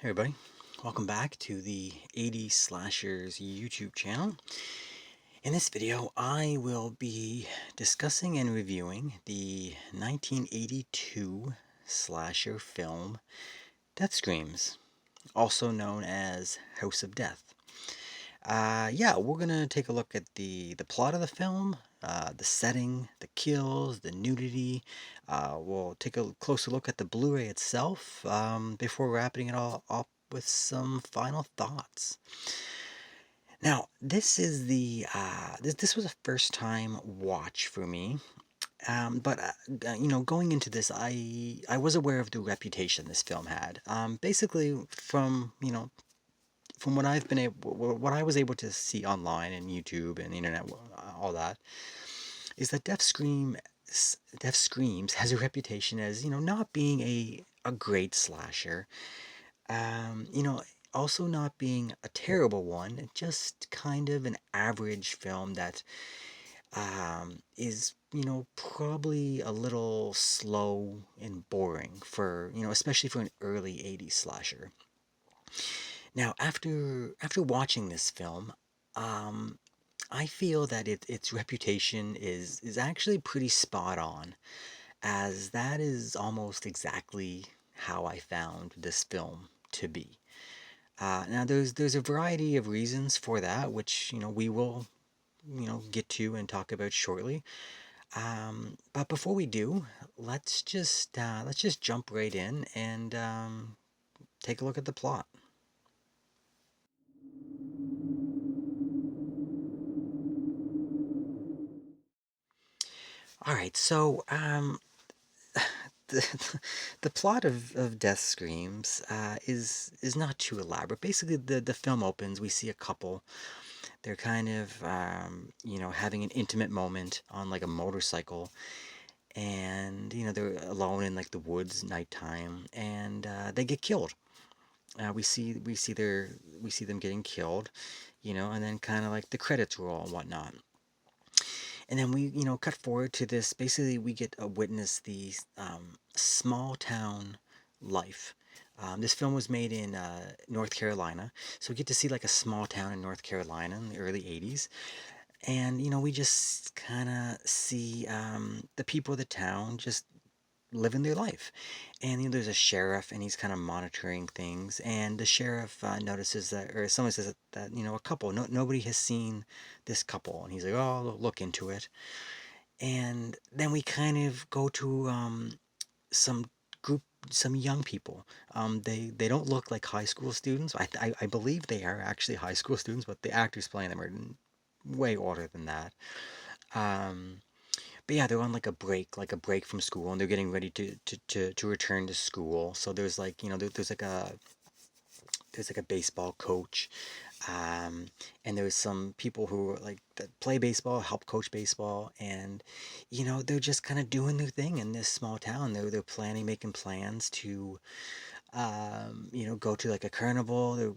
Hey everybody, welcome back to the 80s Slashers YouTube channel. In this video, I will be discussing and reviewing the 1982 slasher film Death Screams, also known as House of Death. Yeah, we're gonna take a look at the plot of the film, the setting, the kills, the nudity. We'll take a closer look at the Blu-ray itself before wrapping it all up with some final thoughts. Now, this is this was a first time watch for me. But going into this, I was aware of the reputation this film had. Basically, from what I've been able, what I was able to see online and YouTube and internet, all that, is that Death Screams has a reputation as not being a great slasher, um, you know, also not being a terrible one, just kind of an average film that is probably a little slow and boring for especially for an early '80s slasher. Now, after watching this film, um, I feel that its reputation is actually pretty spot on, as that is almost exactly how I found this film to be. Now, there's a variety of reasons for that, which we will get to and talk about shortly. But before we do, let's just jump right in and take a look at the plot. All right, so the, the plot of Death Screams is not too elaborate. Basically, the film opens. We see a couple. They're kind of having an intimate moment on like a motorcycle, and they're alone in like the woods, nighttime, and they get killed. We see them getting killed, and then kind of like the credits roll and whatnot. And then we, cut forward to this. Basically, we get to witness the small town life. This film was made in North Carolina, so we get to see like a small town in North Carolina in the early '80s. And we just kind of see the people of the town just living their life. And there's a sheriff, and he's kind of monitoring things. And the sheriff notices that, or someone says that a couple, nobody has seen this couple, and he's like, "Oh, look into it." And then we kind of go to some group, some young people. They don't look like high school students. I believe they are actually high school students, but the actors playing them are way older than that. Um, but yeah, they're on like a break from school, and they're getting ready to return to school. So there's like, there's like a baseball coach, um, and there's some people who are like that play baseball, help coach baseball, and they're just kind of doing their thing in this small town. They're planning, making plans to go to like a carnival. They're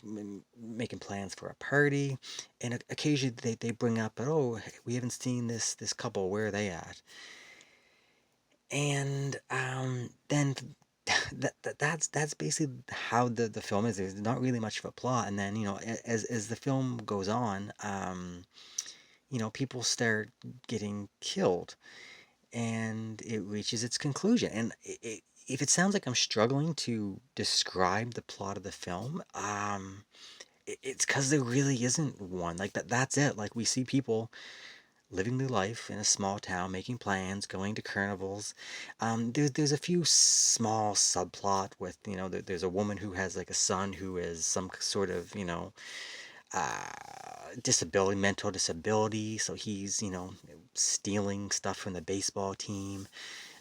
making plans for a party, and occasionally they bring up, oh, we haven't seen this couple. Where are they at? And then that's basically how the film is. There's not really much of a plot, and then as the film goes on, people start getting killed, and it reaches its conclusion. And if it sounds like I'm struggling to describe the plot of the film, it's because there really isn't one. Like that's it. Like we see people living their life in a small town, making plans, going to carnivals. There's a few small subplot with there's a woman who has like a son who is some sort of uh, disability, mental disability. So he's stealing stuff from the baseball team.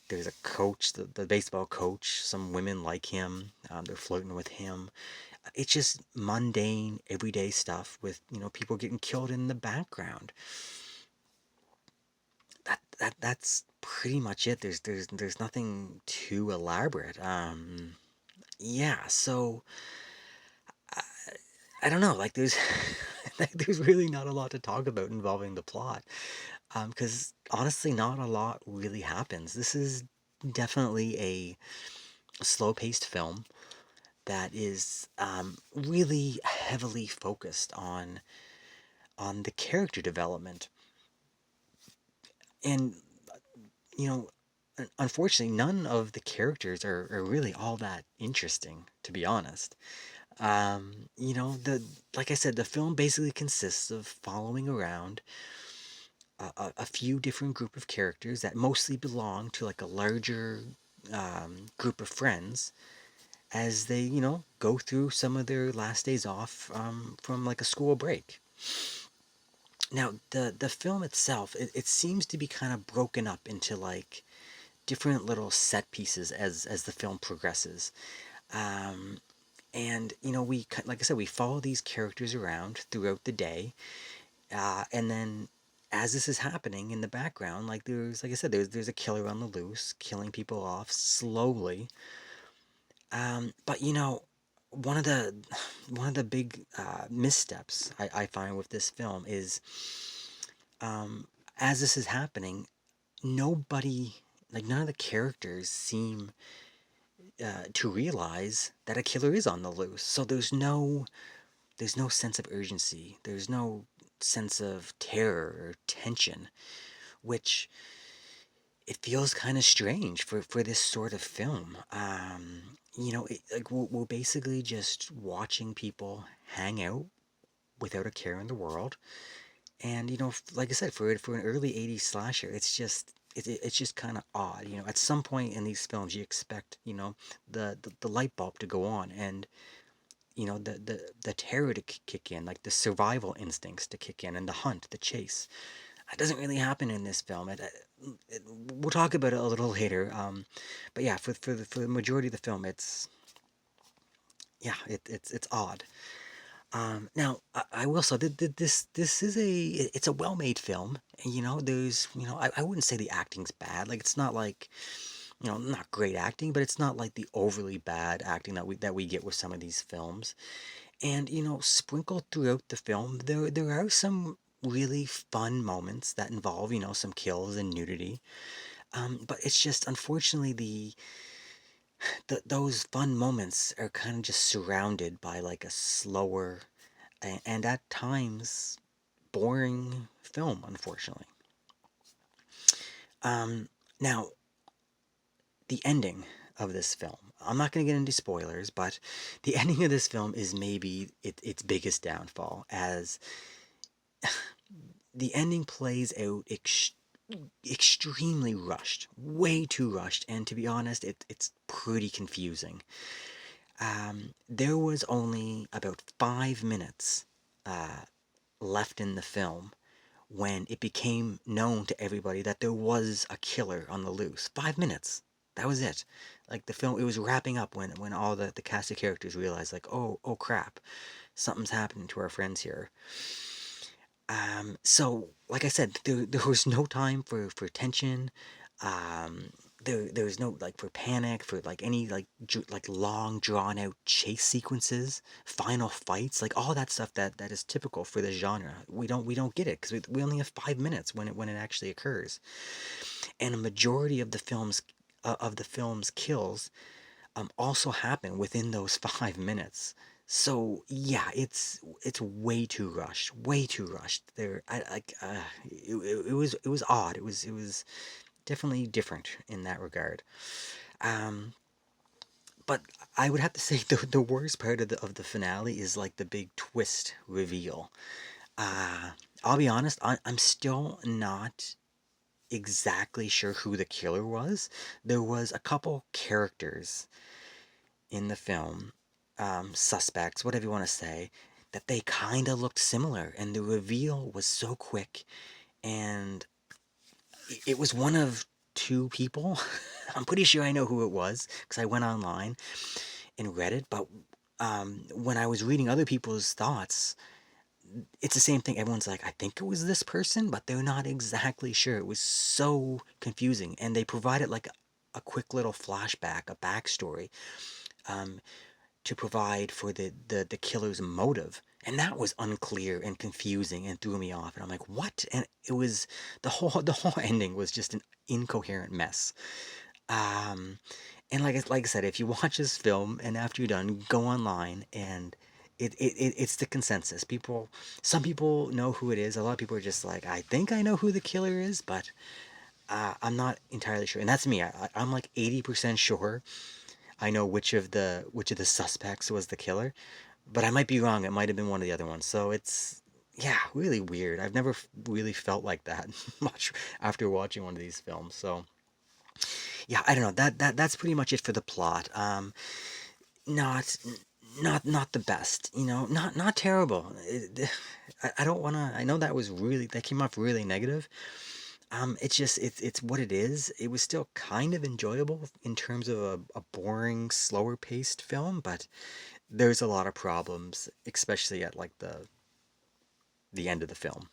There's a coach, the baseball coach. Some women like him. They're flirting with him. It's just mundane, everyday stuff with people getting killed in the background. That's pretty much it. There's nothing too elaborate. Yeah. So I, I don't know. Like there's like, there's really not a lot to talk about involving the plot. Because honestly, not a lot really happens. This is definitely a slow-paced film. that is really heavily focused on the character development. And you know, unfortunately, none of the characters are really all that interesting, to be honest. The like I said, the film basically consists of following around a few different group of characters that mostly belong to like a larger group of friends as they, go through some of their last days off from like a school break. Now, the film itself, it seems to be kind of broken up into like different little set pieces as the film progresses. Um, and like I said, we follow these characters around throughout the day, and then as this is happening in the background, like I said, there's a killer on the loose, killing people off slowly. But one of the one of the big missteps I find with this film is, um, as this is happening, nobody, like none of the characters seem to realize that a killer is on the loose. So there's no sense of urgency. There's no sense of terror or tension, which it feels kind of strange for this sort of film. Like we're basically just watching people hang out without a care in the world. And like I said, for an early '80s slasher, it's just kind of odd. At some point in these films, you expect the light bulb to go on, and the terror to kick in, like the survival instincts to kick in, and the hunt, the chase. That doesn't really happen in this film. We'll talk about it a little later. But yeah, for the majority of the film, it's odd. Now I will say that this is it's a well-made film. There's I wouldn't say the acting's bad. Like it's not like not great acting, but it's not like the overly bad acting that we get with some of these films. And sprinkled throughout the film, there are some really fun moments that involve some kills and nudity. But it's just unfortunately those fun moments are kind of just surrounded by like a slower and at times boring film, unfortunately. Now, the ending of this film. I'm not going to get into spoilers, but the ending of this film is maybe its biggest downfall, as the ending plays out extremely rushed, way too rushed, and to be honest, it's pretty confusing. There was only about 5 minutes uh, left in the film when it became known to everybody that there was a killer on the loose. 5 minutes. That was it. Like the film, it was wrapping up when all the cast of characters realized, like, oh crap, something's happening to our friends here. So like I said, there was no time for tension. Um, there was no like for panic, for like any like long drawn out chase sequences, final fights, like all that stuff that is typical for the genre. We don't get it because we only have 5 minutes when it actually occurs, and a majority of the film's kills also happen within those 5 minutes. So yeah, it's way too rushed, way too rushed. It was odd. It was definitely different in that regard. Um, but I would have to say the worst part of the finale is like the big twist reveal. Uh, I'll be honest, I'm still not exactly sure who the killer was. There was a couple characters in the film, suspects, whatever you want to say, that they kind of looked similar, and the reveal was so quick, and it was one of two people. I'm pretty sure I know who it was because I went online and read it, but when I was reading other people's thoughts, it's the same thing. Everyone's like, I think it was this person, but they're not exactly sure. It was so confusing, and they provided like a quick little flashback, a backstory, um, to provide for the killer's motive. And that was unclear and confusing and threw me off. And I'm like, what? And it was the whole ending was just an incoherent mess. Um, and like I said, if you watch this film and after you're done, go online and it's the consensus. Some people know who it is. A lot of people are just like, I think I know who the killer is, but I'm not entirely sure. And that's me. I'm like 80% sure I know which of the suspects was the killer, but I might be wrong. It might have been one of the other ones. So it's yeah, really weird. I've never really felt like that much after watching one of these films. So yeah, I don't know. That's pretty much it for the plot. Not not the best. Not terrible. I don't wanna. I know that came off really negative. It's what it is. It was still kind of enjoyable in terms of a boring, slower paced film, but there's a lot of problems, especially at like the end of the film.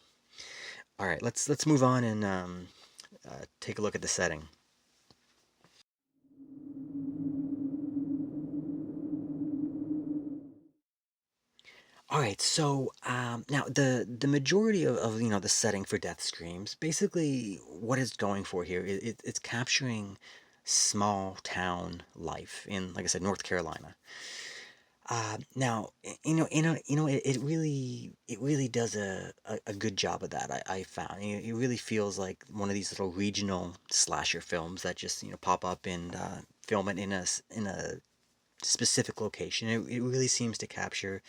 All right, let's move on and take a look at the setting. All right, so now the majority of the setting for Death Screams, basically what it's going for here, it's capturing small town life in, like I said, North Carolina. Now, it really does a good job of that. I found it really feels like one of these little regional slasher films that just pop up and film it in a specific location. It really seems to capture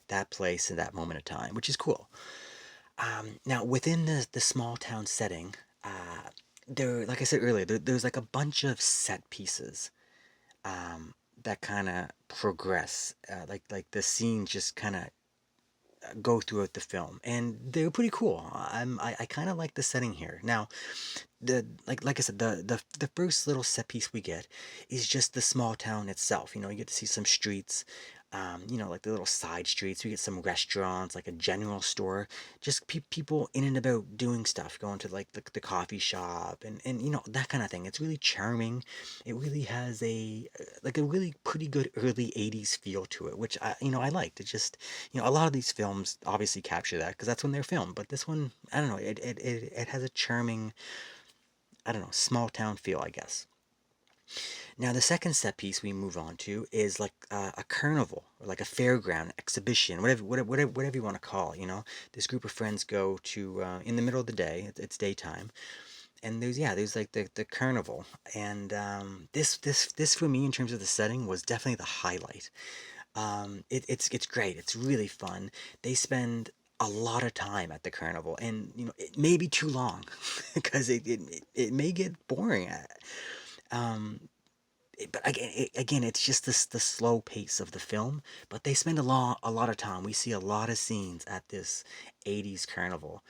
that place in that moment of time, which is cool. Now, within the small town setting, there, like I said earlier, there's like a bunch of set pieces that kind of progress. Like the scenes just kind of go throughout the film, and they're pretty cool. I kind of like the setting here. Now, like I said, the first little set piece we get is just the small town itself. You get to see some streets, like the little side streets. We get some restaurants, like a general store, just people in and about doing stuff, going to like the coffee shop and that kind of thing. It's really charming. It really has a really pretty good early 80s feel to it, which I liked. It just a lot of these films obviously capture that because that's when they're filmed, but this one, I don't know, it has a charming, I don't know, small town feel, I guess. Now, the second set piece we move on to is like a carnival or like a fairground exhibition, whatever you want to call it. This group of friends go to in the middle of the day. It's daytime, and there's like the carnival, and this for me in terms of the setting was definitely the highlight. It's great. It's really fun. They spend a lot of time at the carnival, and it may be too long because it may get boring. Um, but again, it's just the slow pace of the film. But they spend a lot of time. We see a lot of scenes at this '80s carnival,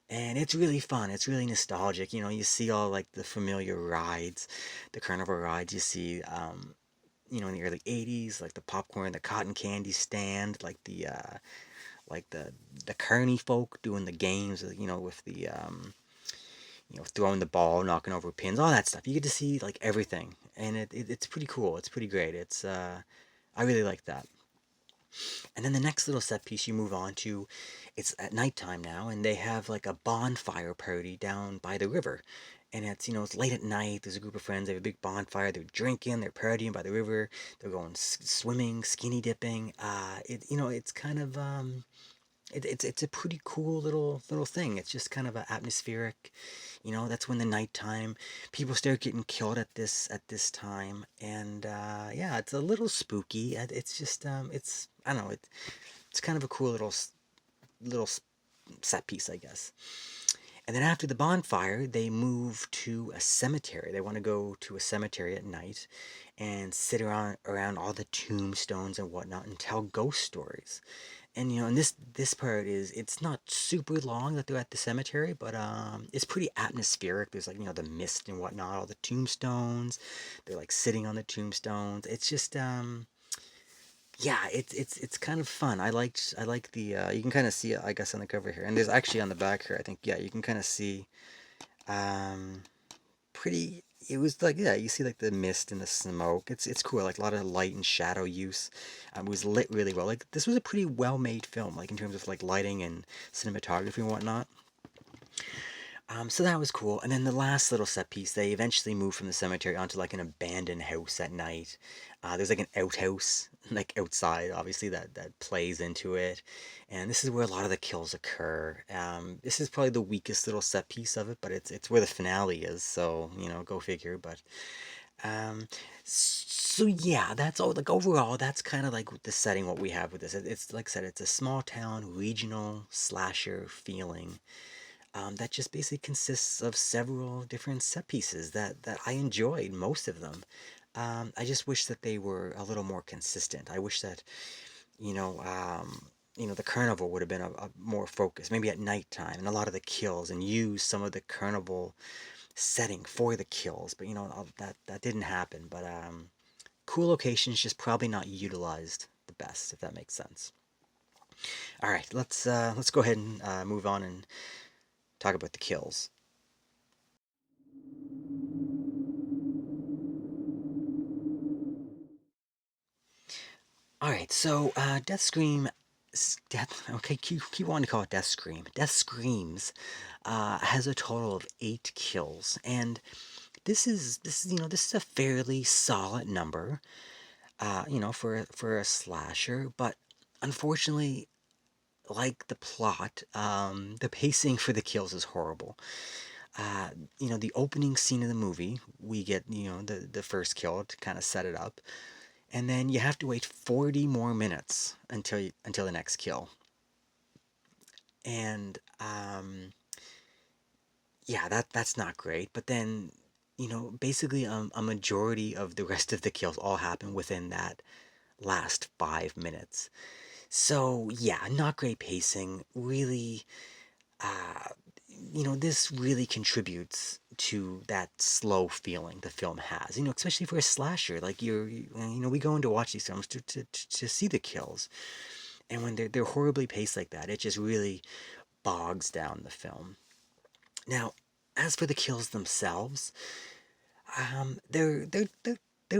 and it's really fun. It's really nostalgic. You see all like the familiar rides, the carnival rides. You see, in the early '80s, like the popcorn, the cotton candy stand, like the carny folk doing the games, with the throwing the ball, knocking over pins, all that stuff. You get to see like everything, and it's pretty cool. It's pretty great. I really like that. And then the next little set piece you move on to, it's at nighttime now, and they have like a bonfire party down by the river. And it's late at night. There's a group of friends. They have a big bonfire. They're drinking. They're partying by the river. They're going swimming, skinny dipping. It's kind of it's a pretty cool little thing. It's just kind of a atmospheric. That's when the nighttime people start getting killed at this time, and yeah, it's a little spooky. It's just it's I don't know. It's kind of a cool little set piece, I guess. And then after the bonfire, they move to a cemetery. They want to go to a cemetery at night and sit around all the tombstones and whatnot and tell ghost stories. And and this part it's not super long that they're at the cemetery, but it's pretty atmospheric. There's like the mist and whatnot, all the tombstones. They're like sitting on the tombstones. It's just yeah, it's kind of fun. I like the you can kind of see it, I guess, on the cover here, and there's actually on the back here. I think yeah, you can kind of see um pretty. It was like yeah, you see like the mist and the smoke. It's cool. Like a lot of light and shadow use. It was lit really well. Like this was a pretty well made film. Like in terms of like lighting and cinematography and whatnot. So that was cool. And then the last little set piece, they eventually moved from the cemetery onto like an abandoned house at night. There's like an outhouse, like outside, obviously that plays into it. And this is where a lot of the kills occur. This is probably the weakest little set piece of it, but it's where the finale is. So go figure. But um, so yeah, that's all. Like overall, that's kind of like the setting what we have with this. It's like I said, it's a small town regional slasher feeling that just basically consists of several different set pieces that I enjoyed, most of them. I just wish that they were a little more consistent. I wish that, you know, um, the carnival would have been a more focused, maybe at nighttime, and a lot of the kills, and use some of the carnival setting for the kills. But that didn't happen. But cool locations, just probably not utilized the best, if that makes sense. All right, let's go ahead and move on and talk about the kills. All right, so Death Scream, Death. Okay, keep wanting to call it Death Scream. Death Screams has a total of 8 kills, and this is a fairly solid number, for a slasher. But unfortunately, like the plot, the pacing for the kills is horrible. Uh, the opening scene of the movie, we get the first kill to kind of set it up, and then you have to wait 40 more minutes until the next kill. And yeah, that's not great. But then, basically, a majority of the rest of the kills all happen within that last 5 minutes. So yeah, not great pacing. Really, uh, this really contributes to that slow feeling the film has. Especially for a slasher. Like we go in to watch these films to see the kills, and when they're horribly paced like that, it just really bogs down the film. Now, as for the kills themselves, they're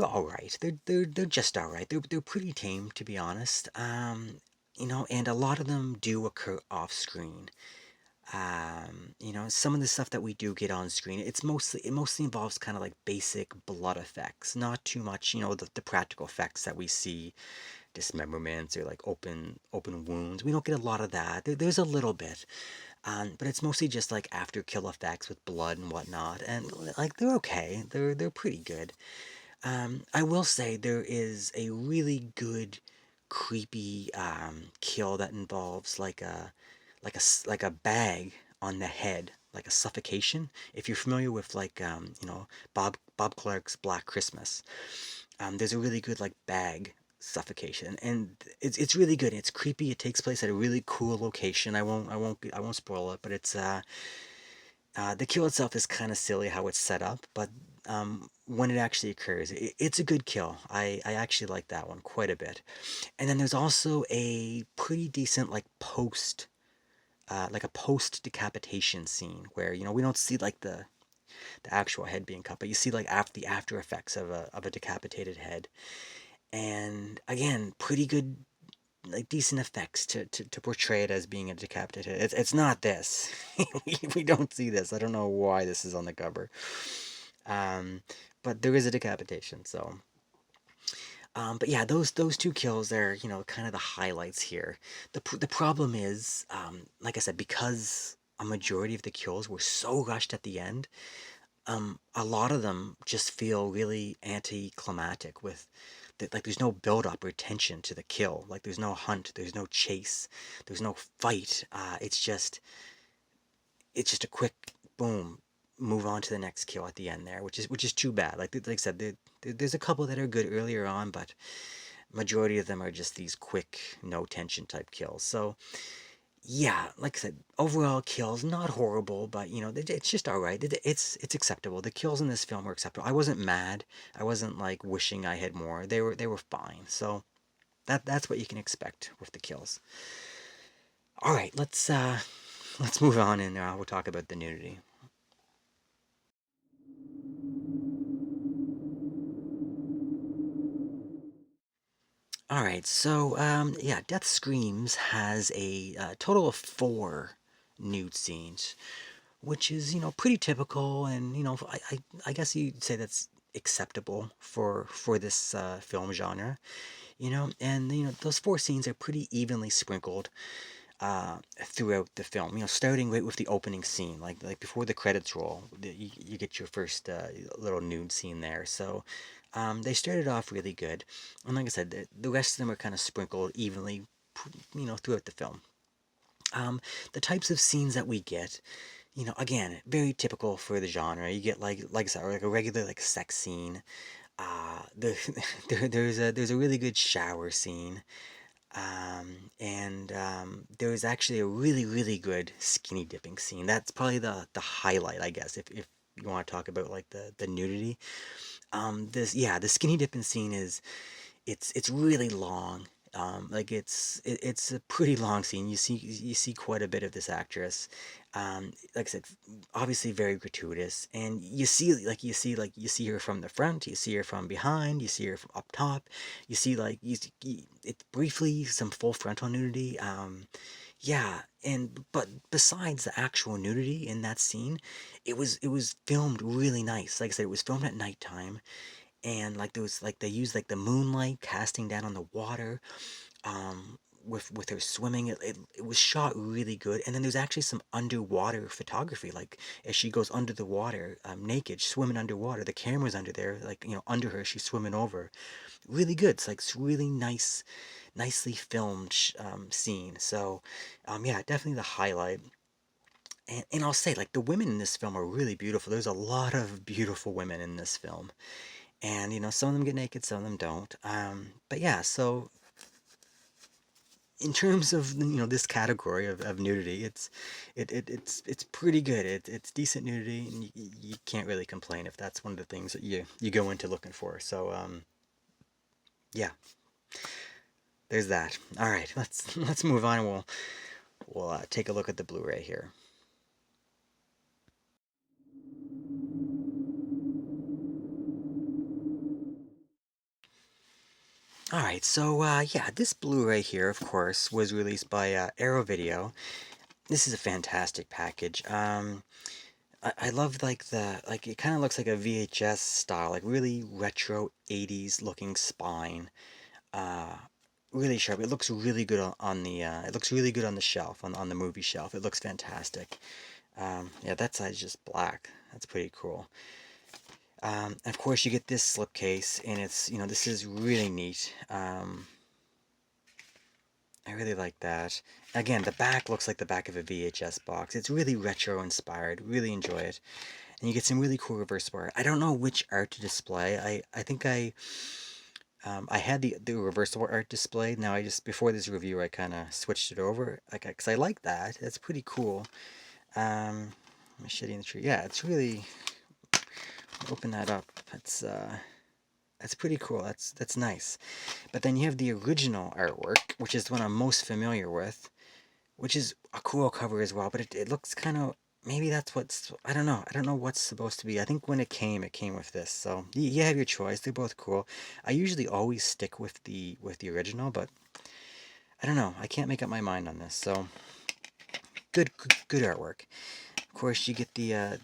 all right. They're just all right. They're pretty tame, to be honest. And a lot of them do occur off screen. Some of the stuff that we do get on screen, it mostly involves kind of like basic blood effects, not too much, the practical effects that we see, dismemberments or like open wounds. We don't get a lot of that. There's a little bit, but it's mostly just like after kill effects with blood and whatnot, and like they're okay. They're pretty good. I will say there is a really good creepy kill that involves like a bag on the head, like a suffocation. If you're familiar with like Bob Clark's Black Christmas, there's a really good like bag suffocation, and it's really good. It's creepy. It takes place at a really cool location. I won't spoil it, but it's the kill itself is kind of silly how it's set up, but when it actually occurs, it's a good kill. I actually like that one quite a bit. And then there's also a pretty decent like a post decapitation scene where we don't see like the actual head being cut, but you see like the after effects of a decapitated head. And again, pretty good, like decent effects to portray it as being a decapitated head. It's not this. we don't see this. I don't know why this is on the cover. Um, but there is a decapitation, so. But yeah, those 2 kills are kind of the highlights here. The problem is, like I said, because a majority of the kills were so rushed at the end, a lot of them just feel really anticlimactic like there's no build up or tension to the kill. Like there's no hunt, there's no chase, there's no fight. It's just a quick boom, move on to the next kill at the end there, which is too bad. Like I said, there's a couple that are good earlier on, but majority of them are just these quick, no tension type kills. So yeah, like I said, overall kills not horrible, but it's just all right. It's acceptable. The kills in this film were acceptable. I wasn't mad. I wasn't like wishing I had more. They were fine. So that's what you can expect with the kills. All right, let's move on, and we'll talk about the nudity. All right, so yeah, Death Screams has a total of 4 nude scenes, which is, pretty typical, and, I guess you'd say that's acceptable for this film genre, and, those four scenes are pretty evenly sprinkled throughout the film. Starting right with the opening scene, like before the credits roll, you get your first little nude scene there. So they started off really good, and like I said, the rest of them are kind of sprinkled evenly, throughout the film. The types of scenes that we get, again, very typical for the genre. You get like I said, like a regular like sex scene. The, there's a really good shower scene. And there was actually a really, really good skinny dipping scene. That's probably the highlight, I guess, if you want to talk about like the nudity. The skinny dipping scene is it's really long. Like it's a pretty long scene. You see quite a bit of this actress. Like I said, obviously very gratuitous, and you see her from the front, you see her from behind, you see her from up top. You see it's briefly some full frontal nudity. Yeah, but besides the actual nudity in that scene, it was filmed really nice. Like I said, it was filmed at nighttime, and like there was like they used like the moonlight casting down on the water, with her swimming. It was shot really good, and then there's actually some underwater photography, like as she goes under the water, naked, swimming underwater, the camera's under there, like under her, she's swimming over. Really good. It's really nicely filmed scene. So yeah, definitely the highlight. And I'll say, like, the women in this film are really beautiful. There's a lot of beautiful women in this film, and some of them get naked, some of them don't. But yeah, so in terms of this category of nudity, it's pretty good. It's decent nudity, and you can't really complain if that's one of the things that you go into looking for. So yeah, there's that. All right, let's move on. We'll take a look at the Blu-ray here. All right, so yeah, this Blu-ray here, of course, was released by Arrow Video. This is a fantastic package. I love like it kind of looks like a VHS style, like really retro 80s looking spine. Uh, really sharp. It looks really good on the it looks really good on the shelf, on the movie shelf. It looks fantastic. Yeah, that side's just black. That's pretty cool. Of course, you get this slipcase, and it's this is really neat. I really like that. Again, the back looks like the back of a VHS box. It's really retro inspired. Really enjoy it. And you get some really cool reversible art. I don't know which art to display. I think I had the reversible art displayed. Now I just before this review I kind of switched it over, like because I like that. That's pretty cool. Machete in the tree. Yeah, it's really open that up. That's pretty cool. That's nice. But then you have the original artwork, which is the one I'm most familiar with, which is a cool cover as well. But it looks kind of maybe that's what's I don't know. I don't know what's supposed to be. I think when it came with this. So you have your choice. They're both cool. I usually always stick with the original, but I don't know. I can't make up my mind on this. So good artwork. Of course, you get the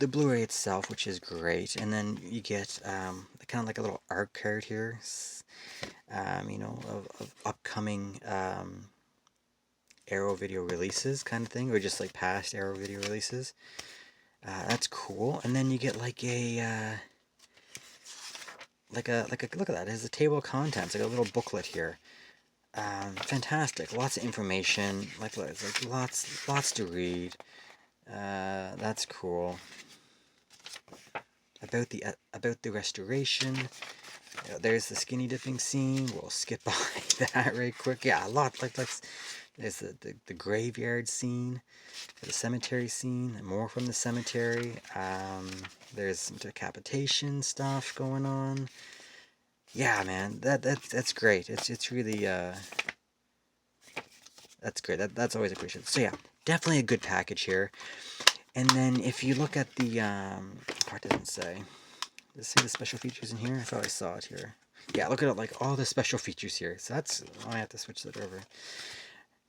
Blu-ray itself, which is great, and then you get kind of like a little art card here, of upcoming Arrow Video releases, kind of thing, or just like past Arrow Video releases. That's cool, and then you get like a look at that. It has a table of contents, like a little booklet here. Fantastic, lots of information, like lots to read. That's cool. About the restoration. There's the skinny dipping scene. We'll skip by that right quick. Yeah, a lot. There's the graveyard scene, the cemetery scene, and more from the cemetery. There's some decapitation stuff going on. Yeah, man, that's great. It's really that's great. That's always appreciated. So yeah, definitely a good package here. And then if you look at the part doesn't say. Does it say the special features in here? I thought I saw it here. Yeah, look at it, like all the special features here. So that's I have to switch that over.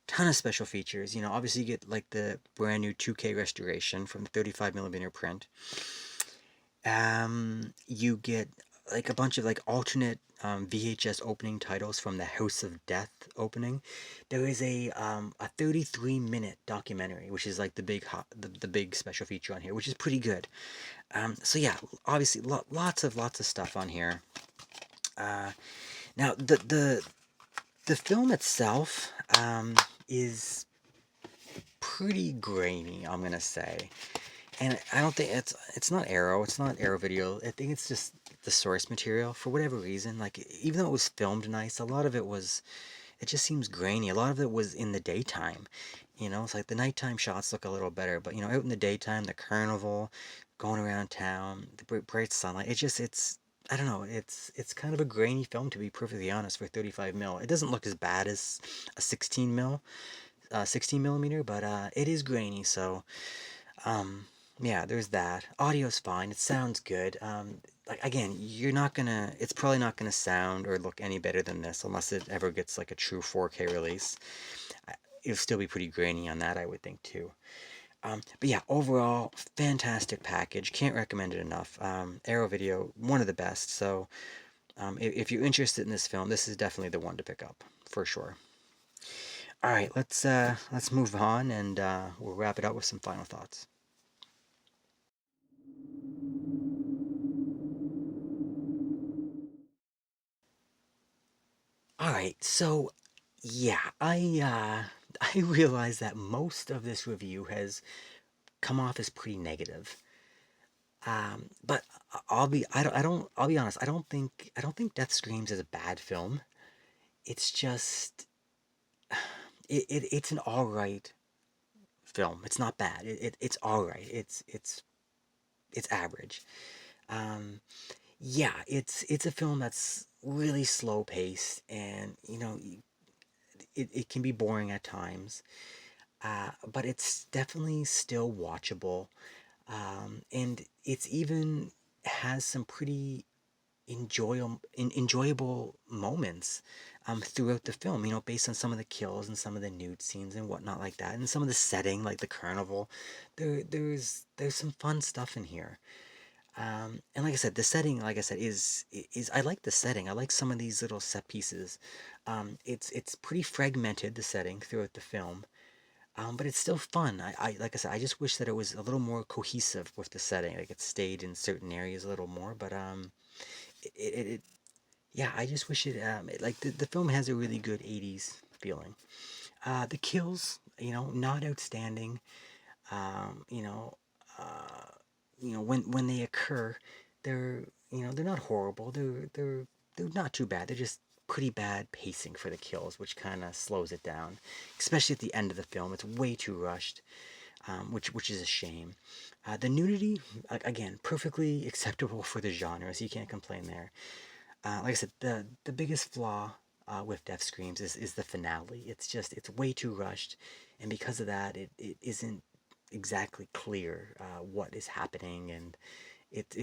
ton of special features. You know, obviously you get like the brand new 2K restoration from the 35 millimeter print. You get like a bunch of like alternate VHS opening titles from the House of Death opening. There is a 33-minute documentary, which is like the the big special feature on here, which is pretty good. So yeah, obviously lots of stuff on here. Uh, Now the film itself is pretty grainy, I'm gonna say. And I don't think it's not Arrow, it's not Arrow Video. I think it's just the source material for whatever reason. Like even though it was filmed nice, a lot of it was it just seems grainy. A lot of it was in the daytime. You know, it's like the nighttime shots look a little better, but you know, out in the daytime, the carnival, going around town, the bright sunlight, it's I don't know, it's kind of a grainy film to be perfectly honest for 35 mil. It doesn't look as bad as a 16 millimeter, but it is grainy, so um, yeah, there's that. Audio's fine. It sounds good. Like again, it's probably not gonna sound or look any better than this unless it ever gets like a true 4K release. It'll still be pretty grainy on that, I would think too. But yeah, overall, fantastic package. Can't recommend it enough. Arrow Video, one of the best. So, if you're interested in this film, this is definitely the one to pick up for sure. All right, let's move on and we'll wrap it up with some final thoughts. All right, so yeah, I realize that most of this review has come off as pretty negative. But I'll be honest, I don't think Death Screams is a bad film. It's just it's an all right film. It's not bad. It's all right. It's average. Um, yeah, it's a film that's really slow paced, and you know it can be boring at times. But it's definitely still watchable. And it's even has some pretty enjoyable moments throughout the film, you know, based on some of the kills and some of the nude scenes and whatnot like that, and some of the setting, like the carnival. There's some fun stuff in here. And like I said, the setting, like I said, is I like the setting. I like some of these little set pieces. It's pretty fragmented, the setting throughout the film, but it's still fun. I like I said, I just wish that it was a little more cohesive with the setting. Like it stayed in certain areas a little more, but it yeah, I just wish like the film has a really good 80s feeling. The kills, you know, not outstanding. Um, you know, uh, when they occur, they're they're not horrible. They're not too bad. They're just pretty bad pacing for the kills, which kind of slows it down, especially at the end of the film. It's way too rushed, which is a shame. The nudity, again, perfectly acceptable for the genre, so you can't complain there. Like I said, the biggest flaw with Death Screams is the finale. It's way too rushed, and because of that, it isn't exactly clear what is happening, and it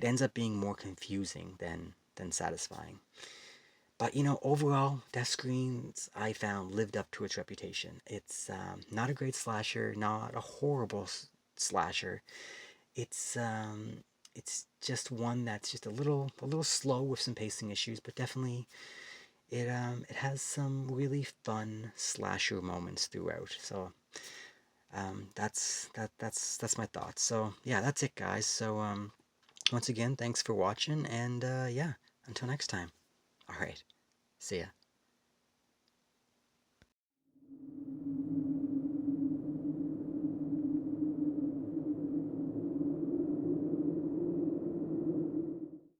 ends up being more confusing than satisfying. But you know, overall, Death Screams I found lived up to its reputation. It's not a great slasher, not a horrible slasher. It's um, it's just one that's just a little slow with some pacing issues, but definitely it has some really fun slasher moments throughout. So that's my thoughts. So yeah, that's it, guys. So once again, thanks for watching, and yeah, until next time. All right, see ya.